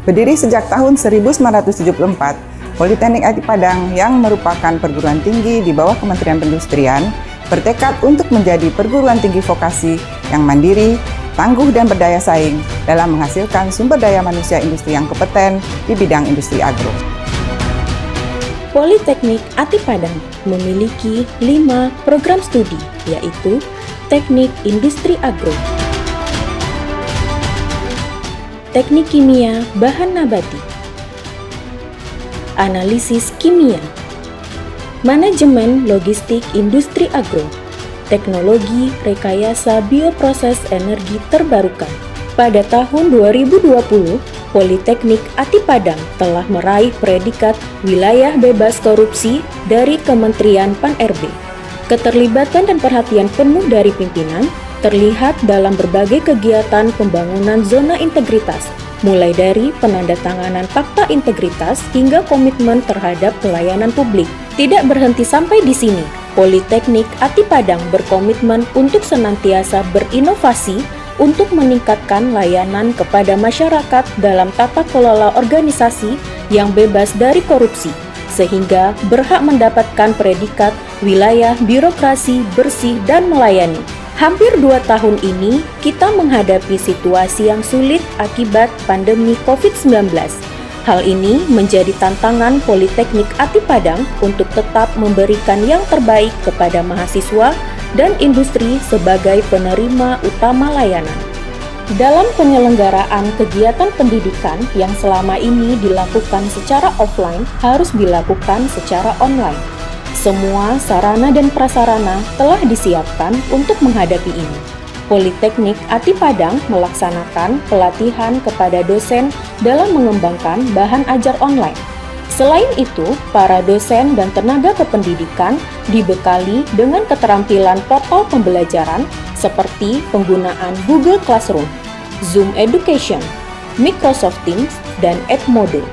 Berdiri sejak tahun 1974, Politeknik IT Padang yang merupakan perguruan tinggi di bawah Kementerian Perindustrian bertekad untuk menjadi perguruan tinggi vokasi yang mandiri, tangguh dan berdaya saing dalam menghasilkan sumber daya manusia industri yang kompeten di bidang industri agro. Politeknik IT Padang memiliki 5 program studi, yaitu Teknik Industri Agro, Teknik Kimia Bahan Nabati, Analisis Kimia, Manajemen Logistik Industri Agro, Teknologi Rekayasa Bioproses Energi Terbarukan. Pada tahun 2020, Politeknik IT Padang telah meraih predikat Wilayah Bebas Korupsi dari Kementerian Pan-RB. Keterlibatan dan perhatian penuh dari pimpinan terlihat dalam berbagai kegiatan pembangunan zona integritas, mulai dari penandatanganan fakta integritas hingga komitmen terhadap pelayanan publik. Tidak berhenti sampai di sini, Politeknik IT Padang berkomitmen untuk senantiasa berinovasi untuk meningkatkan layanan kepada masyarakat dalam tata kelola organisasi yang bebas dari korupsi, sehingga berhak mendapatkan predikat wilayah birokrasi bersih dan melayani. Hampir 2 tahun ini, kita menghadapi situasi yang sulit akibat pandemi COVID-19. Hal ini menjadi tantangan Politeknik IT Padang untuk tetap memberikan yang terbaik kepada mahasiswa dan industri sebagai penerima utama layanan. Dalam penyelenggaraan kegiatan pendidikan yang selama ini dilakukan secara offline harus dilakukan secara online. Semua sarana dan prasarana telah disiapkan untuk menghadapi ini. Politeknik IT Padang melaksanakan pelatihan kepada dosen dalam mengembangkan bahan ajar online. Selain itu, para dosen dan tenaga kependidikan dibekali dengan keterampilan portal pembelajaran seperti penggunaan Google Classroom, Zoom Education, Microsoft Teams, dan Edmodo.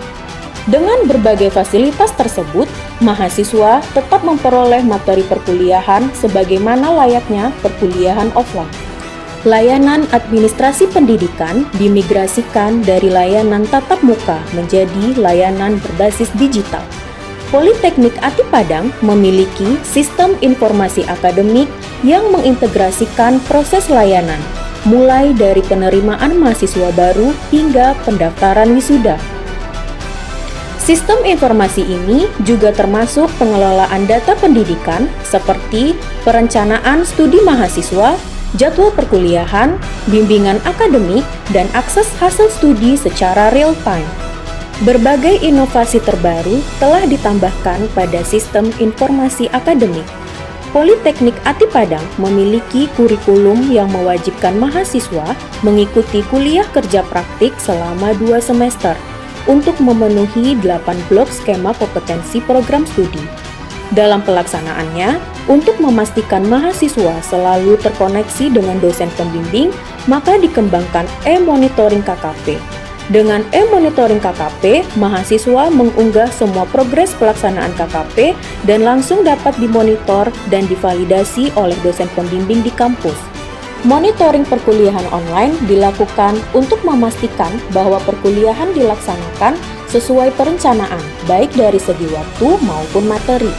Dengan berbagai fasilitas tersebut, mahasiswa tetap memperoleh materi perkuliahan sebagaimana layaknya perkuliahan offline. Layanan administrasi pendidikan dimigrasikan dari layanan tatap muka menjadi layanan berbasis digital. Politeknik IT Padang memiliki sistem informasi akademik yang mengintegrasikan proses layanan, mulai dari penerimaan mahasiswa baru hingga pendaftaran wisuda. Sistem informasi ini juga termasuk pengelolaan data pendidikan seperti perencanaan studi mahasiswa, jadwal perkuliahan, bimbingan akademik, dan akses hasil studi secara real-time. Berbagai inovasi terbaru telah ditambahkan pada sistem informasi akademik. Politeknik IT Padang memiliki kurikulum yang mewajibkan mahasiswa mengikuti kuliah kerja praktik selama 2 semester untuk memenuhi 8 blok skema kompetensi program studi. Dalam pelaksanaannya, untuk memastikan mahasiswa selalu terkoneksi dengan dosen pembimbing, maka dikembangkan e-monitoring KKP. Dengan e-monitoring KKP, mahasiswa mengunggah semua progres pelaksanaan KKP dan langsung dapat dimonitor dan divalidasi oleh dosen pembimbing di kampus. Monitoring perkuliahan online dilakukan untuk memastikan bahwa perkuliahan dilaksanakan sesuai perencanaan, baik dari segi waktu maupun materi.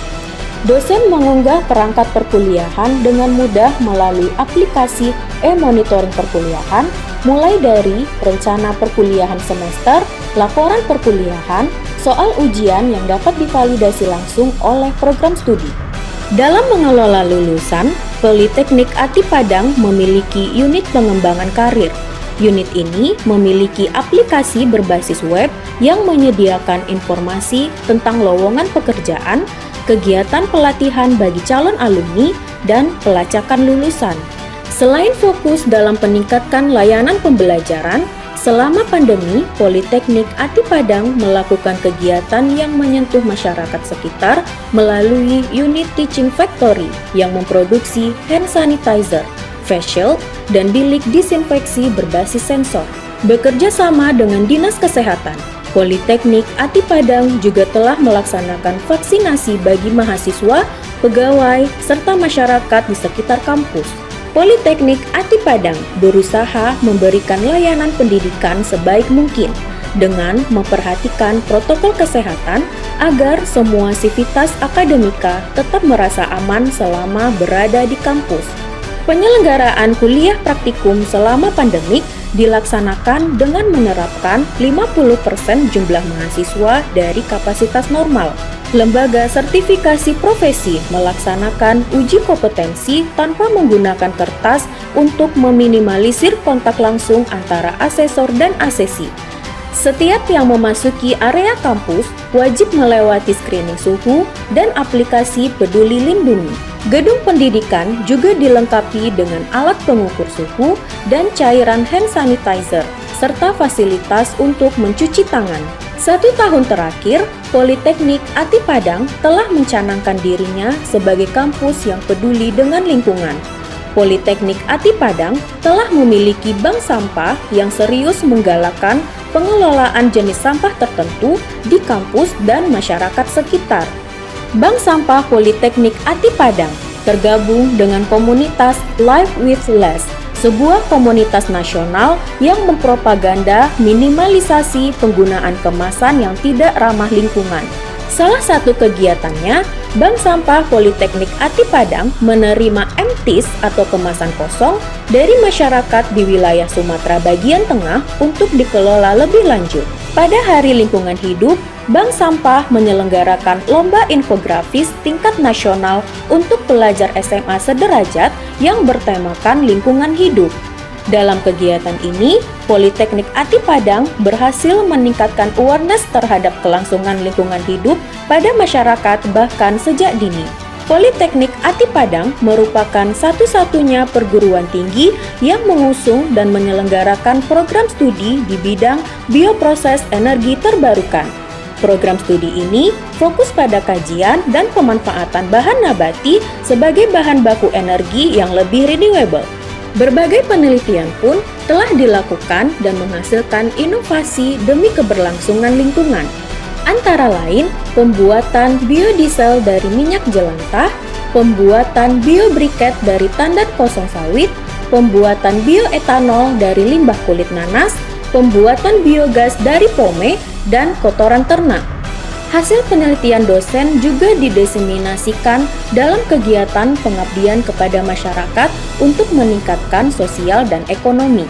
Dosen mengunggah perangkat perkuliahan dengan mudah melalui aplikasi e-monitoring perkuliahan, mulai dari rencana perkuliahan semester, laporan perkuliahan, soal ujian yang dapat divalidasi langsung oleh program studi. Dalam mengelola lulusan, Politeknik IT Padang memiliki unit pengembangan karir. Unit ini memiliki aplikasi berbasis web yang menyediakan informasi tentang lowongan pekerjaan, kegiatan pelatihan bagi calon alumni, dan pelacakan lulusan. Selain fokus dalam peningkatan layanan pembelajaran, selama pandemi, Politeknik IT Padang melakukan kegiatan yang menyentuh masyarakat sekitar melalui unit Teaching Factory yang memproduksi hand sanitizer, face shield, dan bilik disinfeksi berbasis sensor. Bekerja sama dengan Dinas Kesehatan, Politeknik IT Padang juga telah melaksanakan vaksinasi bagi mahasiswa, pegawai, serta masyarakat di sekitar kampus. Politeknik IT Padang berusaha memberikan layanan pendidikan sebaik mungkin, dengan memperhatikan protokol kesehatan agar semua sivitas akademika tetap merasa aman selama berada di kampus. Penyelenggaraan kuliah praktikum selama pandemik dilaksanakan dengan menerapkan 50% jumlah mahasiswa dari kapasitas normal. Lembaga sertifikasi profesi melaksanakan uji kompetensi tanpa menggunakan kertas untuk meminimalisir kontak langsung antara asesor dan asesi. Setiap yang memasuki area kampus wajib melewati screening suhu dan aplikasi Peduli Lindungi. Gedung pendidikan juga dilengkapi dengan alat pengukur suhu dan cairan hand sanitizer, serta fasilitas untuk mencuci tangan. 1 tahun terakhir, Politeknik Ati Padang telah mencanangkan dirinya sebagai kampus yang peduli dengan lingkungan. Politeknik Ati Padang telah memiliki bank sampah yang serius menggalakkan pengelolaan jenis sampah tertentu di kampus dan masyarakat sekitar. Bank Sampah Politeknik Ati Padang tergabung dengan komunitas Live with Less, sebuah komunitas nasional yang mempropaganda minimalisasi penggunaan kemasan yang tidak ramah lingkungan. Salah satu kegiatannya, Bank Sampah Politeknik Ati Padang menerima empties atau kemasan kosong dari masyarakat di wilayah Sumatera bagian tengah untuk dikelola lebih lanjut. Pada Hari Lingkungan Hidup, Bank Sampah menyelenggarakan lomba infografis tingkat nasional untuk pelajar SMA sederajat yang bertemakan lingkungan hidup. Dalam kegiatan ini, Politeknik Ati Padang berhasil meningkatkan awareness terhadap kelangsungan lingkungan hidup pada masyarakat bahkan sejak dini. Politeknik Ati Padang merupakan satu-satunya perguruan tinggi yang mengusung dan menyelenggarakan program studi di bidang bioproses energi terbarukan. Program studi ini fokus pada kajian dan pemanfaatan bahan nabati sebagai bahan baku energi yang lebih renewable. Berbagai penelitian pun telah dilakukan dan menghasilkan inovasi demi keberlangsungan lingkungan. Antara lain, pembuatan biodiesel dari minyak jelantah, pembuatan biobriket dari tandan kosong sawit, pembuatan bioetanol dari limbah kulit nanas, pembuatan biogas dari pome, dan kotoran ternak. Hasil penelitian dosen juga didiseminasikan dalam kegiatan pengabdian kepada masyarakat untuk meningkatkan sosial dan ekonomi.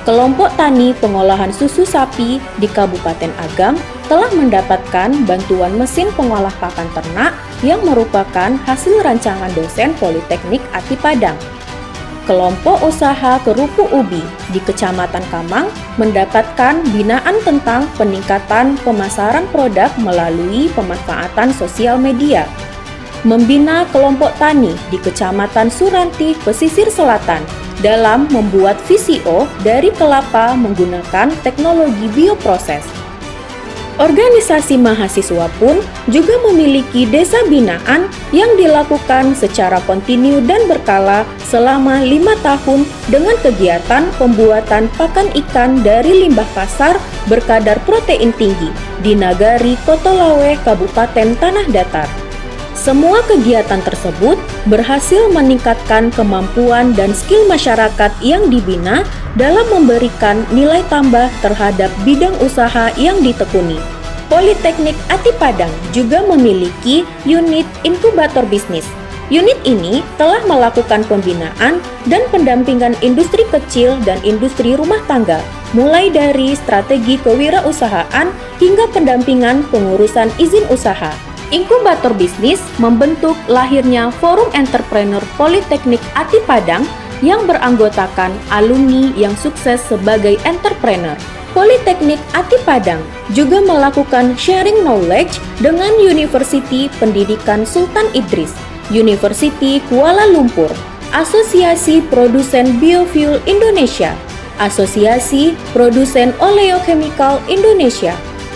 Kelompok tani pengolahan susu sapi di Kabupaten Agam telah mendapatkan bantuan mesin pengolah pakan ternak yang merupakan hasil rancangan dosen Politeknik Ati Padang. Kelompok usaha kerupuk ubi di Kecamatan Kamang mendapatkan binaan tentang peningkatan pemasaran produk melalui pemanfaatan sosial media. Membina kelompok tani di Kecamatan Suranti, Pesisir Selatan dalam membuat VCO dari kelapa menggunakan teknologi bioproses. Organisasi mahasiswa pun juga memiliki desa binaan yang dilakukan secara kontinu dan berkala selama 5 tahun dengan kegiatan pembuatan pakan ikan dari limbah pasar berkadar protein tinggi di Nagari Kotolawe, Kabupaten Tanah Datar. Semua kegiatan tersebut berhasil meningkatkan kemampuan dan skill masyarakat yang dibina dalam memberikan nilai tambah terhadap bidang usaha yang ditekuni. Politeknik Ati Padang juga memiliki unit inkubator bisnis. Unit ini telah melakukan pembinaan dan pendampingan industri kecil dan industri rumah tangga, mulai dari strategi kewirausahaan hingga pendampingan pengurusan izin usaha. Inkubator bisnis membentuk lahirnya Forum Entrepreneur Politeknik Ati Padang yang beranggotakan alumni yang sukses sebagai entrepreneur. Politeknik Ati Padang juga melakukan sharing knowledge dengan Universiti Pendidikan Sultan Idris, Universiti Kuala Lumpur, Asosiasi Produsen Biofuel Indonesia, Asosiasi Produsen Oleochemical Indonesia,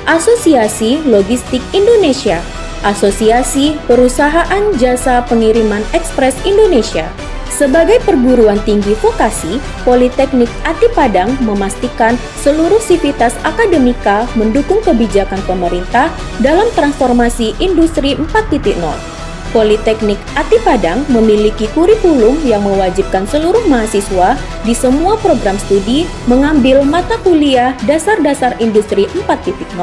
Asosiasi Logistik Indonesia, Asosiasi Perusahaan Jasa Pengiriman Ekspres Indonesia. Sebagai perguruan tinggi vokasi, Politeknik Ati Padang memastikan seluruh sivitas akademika mendukung kebijakan pemerintah dalam transformasi industri 4.0. Politeknik Ati Padang memiliki kurikulum yang mewajibkan seluruh mahasiswa di semua program studi mengambil mata kuliah dasar-dasar industri 4.0,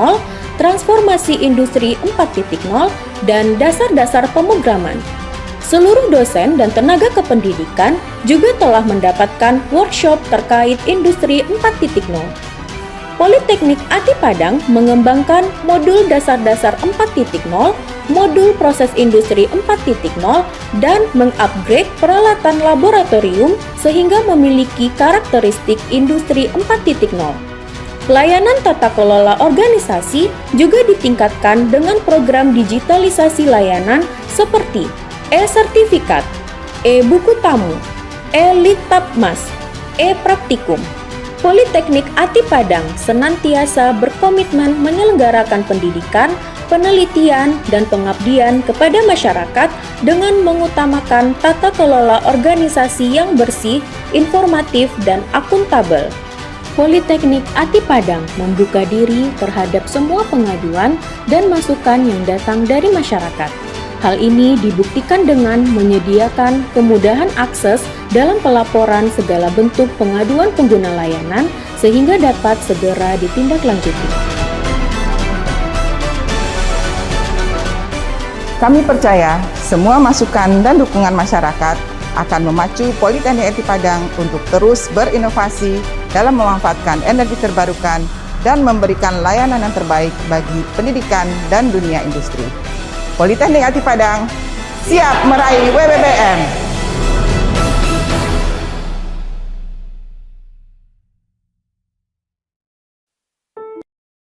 transformasi industri 4.0, dan dasar-dasar pemrograman. Seluruh dosen dan tenaga kependidikan juga telah mendapatkan workshop terkait industri 4.0. Politeknik Ati Padang mengembangkan modul dasar-dasar 4.0, modul proses industri 4.0, dan mengupgrade peralatan laboratorium sehingga memiliki karakteristik industri 4.0. Pelayanan tata kelola organisasi juga ditingkatkan dengan program digitalisasi layanan seperti e-sertifikat, e-buku tamu, e-litbangmas, e-praktikum. Politeknik Ati Padang senantiasa berkomitmen menyelenggarakan pendidikan, penelitian, dan pengabdian kepada masyarakat dengan mengutamakan tata kelola organisasi yang bersih, informatif, dan akuntabel. Politeknik Ati Padang membuka diri terhadap semua pengaduan dan masukan yang datang dari masyarakat. Hal ini dibuktikan dengan menyediakan kemudahan akses dalam pelaporan segala bentuk pengaduan pengguna layanan sehingga dapat segera ditindaklanjuti. Kami percaya semua masukan dan dukungan masyarakat akan memacu Politeknik Ati Padang untuk terus berinovasi dalam memanfaatkan energi terbarukan dan memberikan layanan yang terbaik bagi pendidikan dan dunia industri. Politeknik Ati Padang siap meraih WBBM.